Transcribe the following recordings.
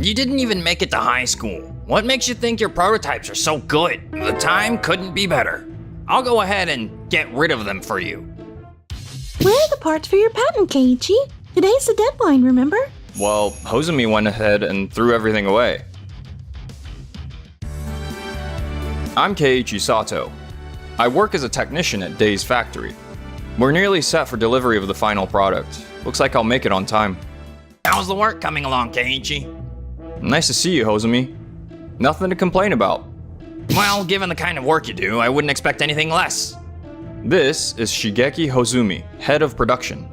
You didn't even make it to high school. What makes you think your prototypes are so good? The time couldn't be better. I'll go ahead and get rid of them for you. Where are the parts for your patent, Keiichi? Today's the deadline, remember? Well, Hozumi went ahead and threw everything away. I'm Keiichi Sato. I work as a technician at Day's factory. We're nearly set for delivery of the final product. Looks like I'll make it on time. How's the work coming along, Keiichi? Nice to see you, Hozumi. Nothing to complain about. Well, given the kind of work you do, I wouldn't expect anything less. This is Shigeki Hozumi, head of production.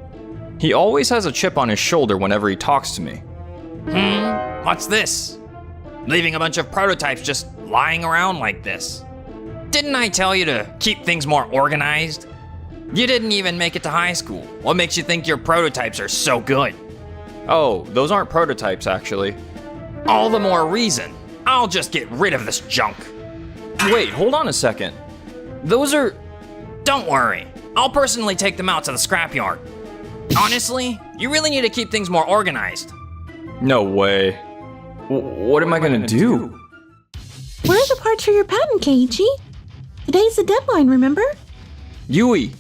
He always has a chip on his shoulder whenever he talks to me. What's this? Leaving a bunch of prototypes just lying around like this. Didn't I tell you to keep things more organized? You didn't even make it to high school. What makes you think your prototypes are so good? Oh, those aren't prototypes, actually. All the more reason. I'll just get rid of this junk. Wait, hold on a second. Those are... Don't worry. I'll personally take them out to the scrapyard. Honestly, you really need to keep things more organized. No way. What am I gonna do? Where are the parts for your patent, Keiichi? Today's the deadline, remember? Yui.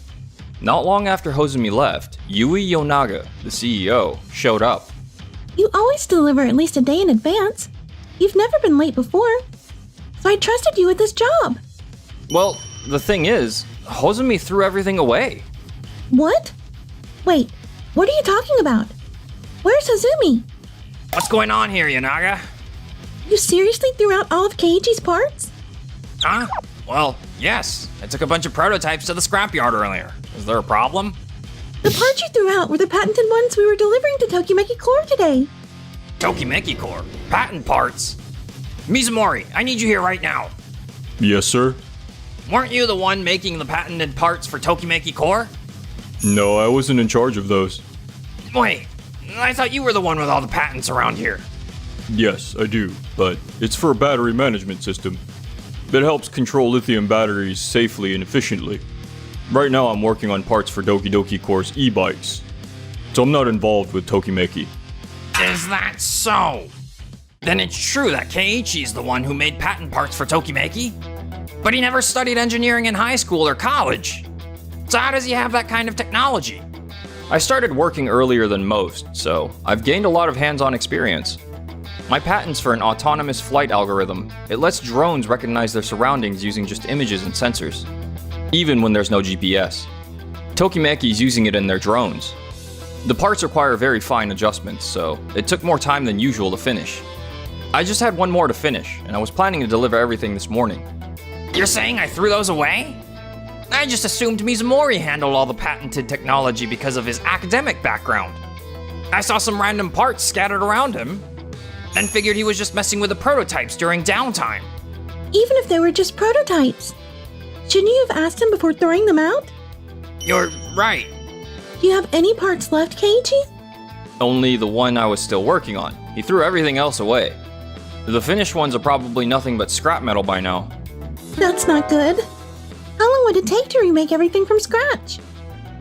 Not long after Hozumi left, Yui Yonaga, the CEO, showed up. You always deliver at least a day in advance. You've never been late before. So I trusted you with this job. Well, the thing is, Hozumi threw everything away. What? Wait, what are you talking about? Where's Hozumi? What's going on here, Yonaga? You seriously threw out all of Keiichi's parts? Huh? Well, yes. I took a bunch of prototypes to the scrapyard earlier. Is there a problem? The parts you threw out were the patented ones we were delivering to Tokimeki Core today. Tokimeki Core? Patent parts? Mizumori, I need you here right now. Yes, sir? Weren't you the one making the patented parts for Tokimeki Core? No, I wasn't in charge of those. Wait, I thought you were the one with all the patents around here. Yes, I do, but it's for a battery management system that helps control lithium batteries safely and efficiently. Right now I'm working on parts for Doki Doki Core's e-bikes, so I'm not involved with Tokimeki. Is that so? Then it's true that Keiichi's the one who made patent parts for Tokimeki? But he never studied engineering in high school or college. So how does he have that kind of technology? I started working earlier than most, so I've gained a lot of hands-on experience. My patent's for an autonomous flight algorithm. It lets drones recognize their surroundings using just images and sensors, even when there's no GPS. Tokimeki's using it in their drones. The parts require very fine adjustments, so it took more time than usual to finish. I just had one more to finish, and I was planning to deliver everything this morning. You're saying I threw those away? I just assumed Mizumori handled all the patented technology because of his academic background. I saw some random parts scattered around him, and figured he was just messing with the prototypes during downtime. Even if they were just prototypes. Shouldn't you have asked him before throwing them out? You're right. Do you have any parts left, Keiichi? Only the one I was still working on. He threw everything else away. The finished ones are probably nothing but scrap metal by now. That's not good. How long would it take to remake everything from scratch?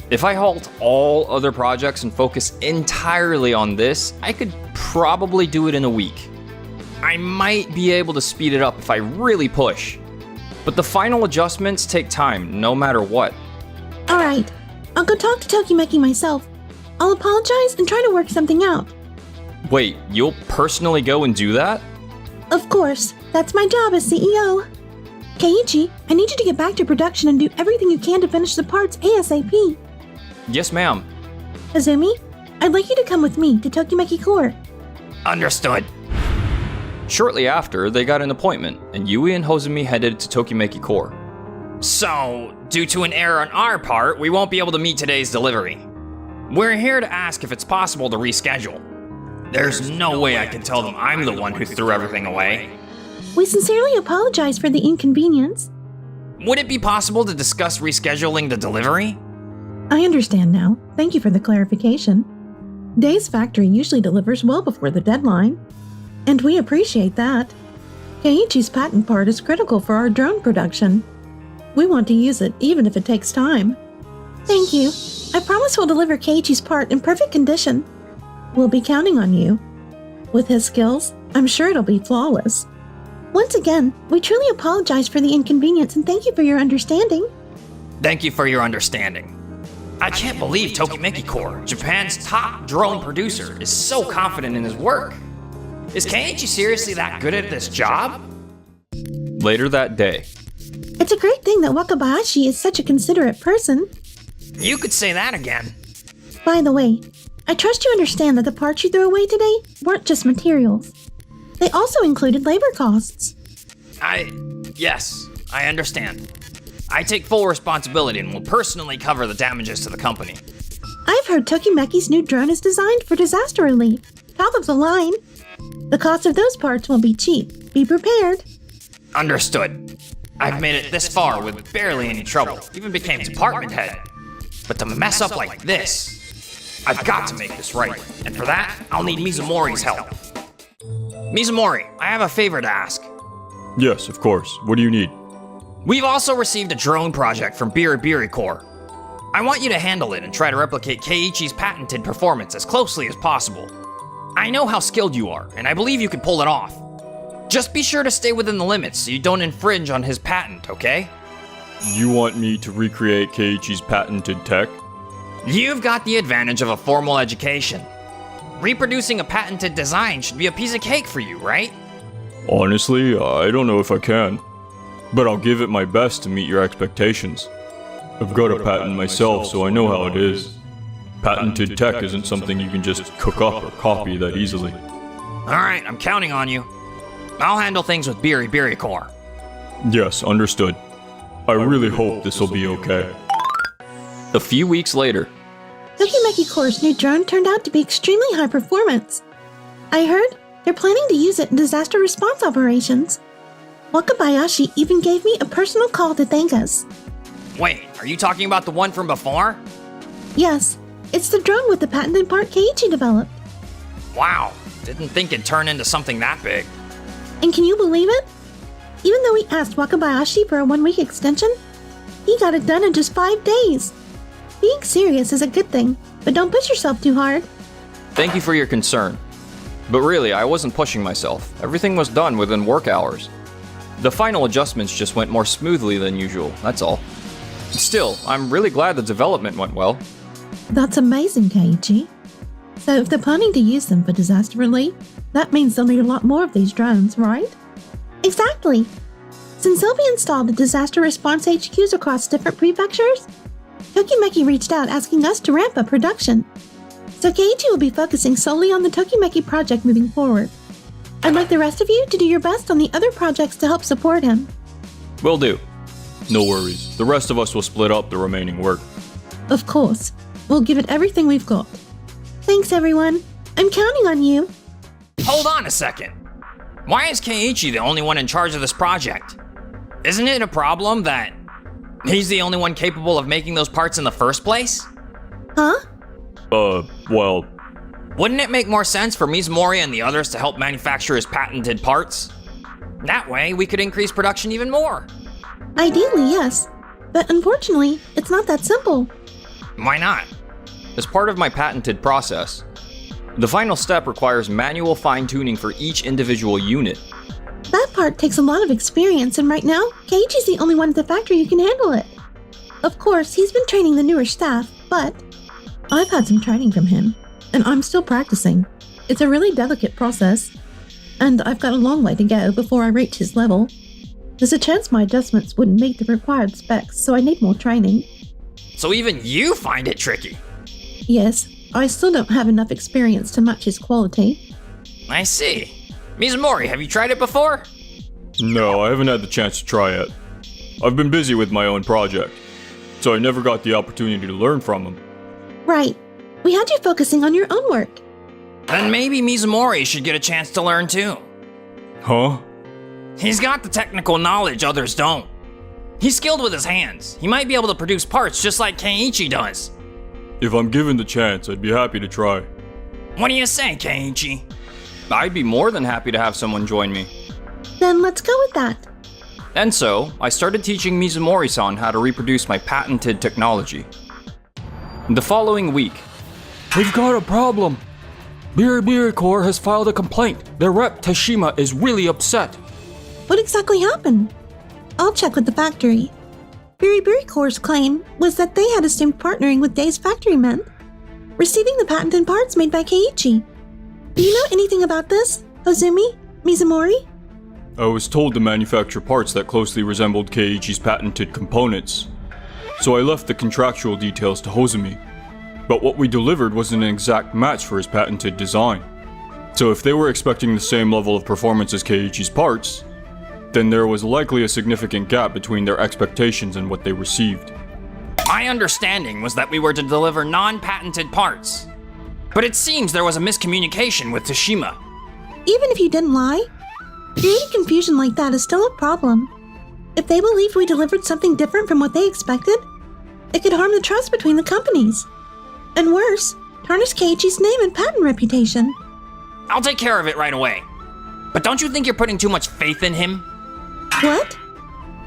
If I halt all other projects and focus entirely on this, I could probably do it in a week. I might be able to speed it up if I really push. But the final adjustments take time, no matter what. Alright, I'll go talk to Tokimeki myself. I'll apologize and try to work something out. Wait, you'll personally go and do that? Of course, that's my job as CEO. Keiichi, I need you to get back to production and do everything you can to finish the parts ASAP. Yes, ma'am. Azumi, I'd like you to come with me to Tokimeki Core. Understood. Shortly after, they got an appointment, and Yui and Hozumi headed to Tokimeki Core. So, due to an error on our part, we won't be able to meet today's delivery. We're here to ask if it's possible to reschedule. There's no way I can tell them I'm the one who threw everything away. We sincerely apologize for the inconvenience. Would it be possible to discuss rescheduling the delivery? I understand now. Thank you for the clarification. Day's factory usually delivers well before the deadline, and we appreciate that. Keiichi's patent part is critical for our drone production. We want to use it even if it takes time. Thank you. I promise we'll deliver Keiichi's part in perfect condition. We'll be counting on you. With his skills, I'm sure it'll be flawless. Once again, we truly apologize for the inconvenience and thank you for your understanding. Thank you for your understanding. I can't believe Tokimeki Corps, Japan's top drone producer, is so confident in his work. Is Keiichi seriously that good at this job? Later that day. It's a great thing that Wakabayashi is such a considerate person. You could say that again. By the way, I trust you understand that the parts you threw away today weren't just materials. They also included labor costs. Yes, I understand. I take full responsibility and will personally cover the damages to the company. I've heard Tokimeki's new drone is designed for disaster relief, top of the line. The cost of those parts won't be cheap. Be prepared. Understood. I've made it this far with barely any trouble, even became department head. But to mess up like this, I've got to make this right, and for that, I'll need Mizumori's help. Mizumori, I have a favor to ask. Yes, of course. What do you need? We've also received a drone project from Biribiri Corps. I want you to handle it and try to replicate Keiichi's patented performance as closely as possible. I know how skilled you are, and I believe you can pull it off. Just be sure to stay within the limits so you don't infringe on his patent, okay? You want me to recreate Keiichi's patented tech? You've got the advantage of a formal education. Reproducing a patented design should be a piece of cake for you, right? Honestly, I don't know if I can. But I'll give it my best to meet your expectations. I've got a patent myself, so I know how it is. Patented tech isn't something you can just cook up or copy that easily. Alright, I'm counting on you. I'll handle things with Biribiri Corps. Yes, understood. I really hope this will be okay. A few weeks later. Tokimeki Corps' new drone turned out to be extremely high performance. I heard they're planning to use it in disaster response operations. Wakabayashi even gave me a personal call to thank us. Wait, are you talking about the one from before? Yes, it's the drone with the patented part Keiichi developed. Wow, didn't think it'd turn into something that big. And can you believe it? Even though we asked Wakabayashi for a 1-week extension, he got it done in just 5 days. Being serious is a good thing, but don't push yourself too hard. Thank you for your concern. But really, I wasn't pushing myself. Everything was done within work hours. The final adjustments just went more smoothly than usual, that's all. Still, I'm really glad the development went well. That's amazing, Keiichi. So if they're planning to use them for disaster relief, that means they'll need a lot more of these drones, right? Exactly. Since they'll be installed at disaster response HQs across different prefectures, Tokimeki reached out asking us to ramp up production. So Keiichi will be focusing solely on the Tokimeki project moving forward. I'd like the rest of you to do your best on the other projects to help support him. Will do. No worries. The rest of us will split up the remaining work. Of course. We'll give it everything we've got. Thanks, everyone. I'm counting on you. Hold on a second. Why is Keiichi the only one in charge of this project? Isn't it a problem that he's the only one capable of making those parts in the first place? Huh? Well... Wouldn't it make more sense for Mizumori and the others to help manufacture his patented parts? That way, we could increase production even more. Ideally, yes. But unfortunately, it's not that simple. Why not? As part of my patented process, the final step requires manual fine-tuning for each individual unit. That part takes a lot of experience, and right now, Keiichi's the only one at the factory who can handle it. Of course, he's been training the newer staff, but I've had some training from him, and I'm still practicing. It's a really delicate process, and I've got a long way to go before I reach his level. There's a chance my adjustments wouldn't meet the required specs, so I need more training. So even you find it tricky? Yes, I still don't have enough experience to match his quality. I see. Mizumori, have you tried it before? No, I haven't had the chance to try it. I've been busy with my own project, so I never got the opportunity to learn from him. Right. We had you focusing on your own work. Then maybe Mizumori should get a chance to learn too. Huh? He's got the technical knowledge others don't. He's skilled with his hands. He might be able to produce parts just like Keiichi does. If I'm given the chance, I'd be happy to try. What do you say, Keiichi? I'd be more than happy to have someone join me. Then let's go with that. And so, I started teaching Mizumori-san how to reproduce my patented technology. The following week, We've got a problem. Biribiri Corps has filed a complaint. Their rep, Tashima, is really upset. What exactly happened? I'll check with the factory. Biribiri Corps' claim was that they had assumed partnering with Day's factory meant receiving the patented parts made by Keiichi. Do you know anything about this, Hozumi? Mizumori? I was told to manufacture parts that closely resembled Keiichi's patented components, so I left the contractual details to Hozumi. But what we delivered wasn't an exact match for his patented design. So if they were expecting the same level of performance as Keiichi's parts, then there was likely a significant gap between their expectations and what they received. My understanding was that we were to deliver non-patented parts. But it seems there was a miscommunication with Tashima. Even if you didn't lie, creating confusion like that is still a problem. If they believed we delivered something different from what they expected, it could harm the trust between the companies. And worse, tarnish Keiichi's name and patent reputation. I'll take care of it right away. But don't you think you're putting too much faith in him? What?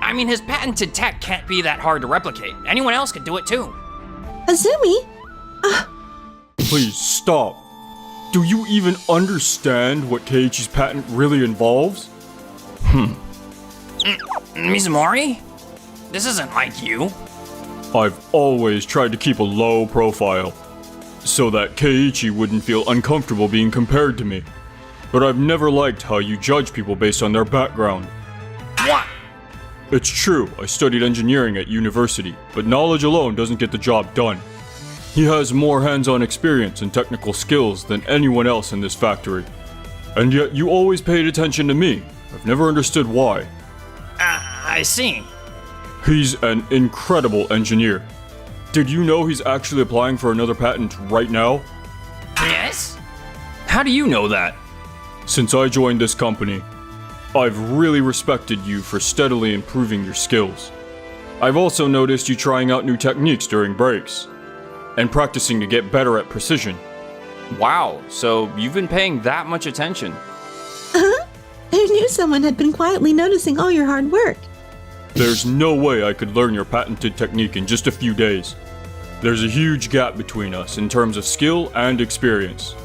I mean, his patented tech can't be that hard to replicate. Anyone else could do it too. Azumi? Please stop. Do you even understand what Keiichi's patent really involves? Mizumori? This isn't like you. I've always tried to keep a low profile, so that Keiichi wouldn't feel uncomfortable being compared to me. But I've never liked how you judge people based on their background. What? It's true, I studied engineering at university, but knowledge alone doesn't get the job done. He has more hands-on experience and technical skills than anyone else in this factory. And yet you always paid attention to me. I've never understood why. I see. He's an incredible engineer. Did you know he's actually applying for another patent right now? Yes? How do you know that? Since I joined this company, I've really respected you for steadily improving your skills. I've also noticed you trying out new techniques during breaks, and practicing to get better at precision. Wow, so you've been paying that much attention. I knew someone had been quietly noticing all your hard work. There's no way I could learn your patented technique in just a few days. There's a huge gap between us in terms of skill and experience.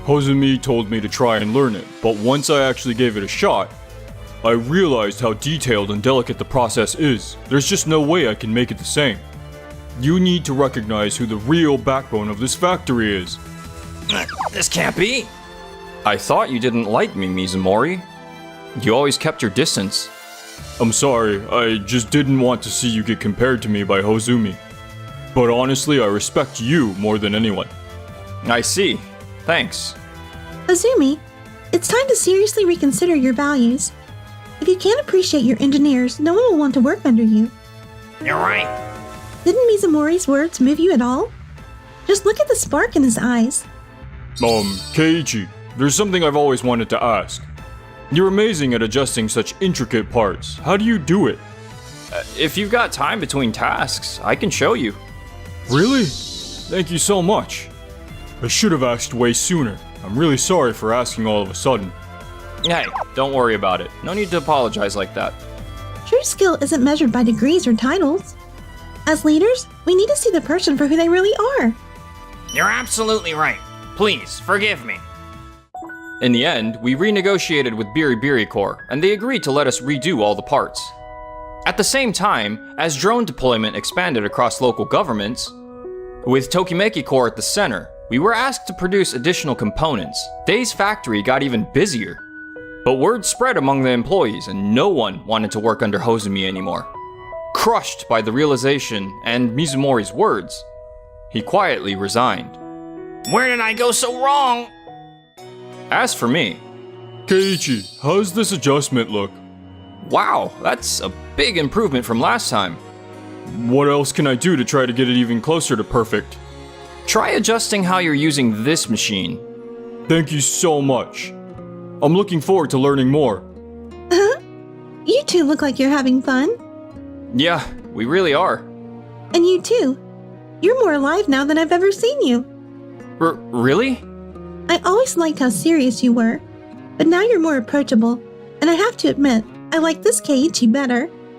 Hozumi told me to try and learn it, but once I actually gave it a shot, I realized how detailed and delicate the process is. There's just no way I can make it the same. You need to recognize who the real backbone of this factory is. This can't be. I thought you didn't like me, Mizumori. You always kept your distance. I'm sorry, I just didn't want to see you get compared to me by Hozumi. But honestly, I respect you more than anyone. I see. Thanks. Azumi, it's time to seriously reconsider your values. If you can't appreciate your engineers, no one will want to work under you. You're right. Didn't Mizumori's words move you at all? Just look at the spark in his eyes. Keiichi, there's something I've always wanted to ask. You're amazing at adjusting such intricate parts. How do you do it? If you've got time between tasks, I can show you. Really? Thank you so much. I should have asked way sooner. I'm really sorry for asking all of a sudden. Hey, don't worry about it. No need to apologize like that. True skill isn't measured by degrees or titles. As leaders, we need to see the person for who they really are. You're absolutely right. Please, forgive me. In the end, we renegotiated with Biribiri Corps, and they agreed to let us redo all the parts. At the same time, as drone deployment expanded across local governments, with Tokimeki Corps at the center, we were asked to produce additional components. Day's factory got even busier. But word spread among the employees, and no one wanted to work under Hozumi anymore. Crushed by the realization and Mizumori's words, he quietly resigned. Where did I go so wrong? As for me, Keiichi, how's this adjustment look? wow, that's a big improvement from last time. What else can I do to try to get it even closer to perfect? Try adjusting how you're using this machine. Thank you so much. I'm looking forward to learning more. You two look like you're having fun. Yeah, we really are. And you too. You're more alive now than I've ever seen you. Really? I always liked how serious you were, but now you're more approachable, and I have to admit, I like this Keiichi better.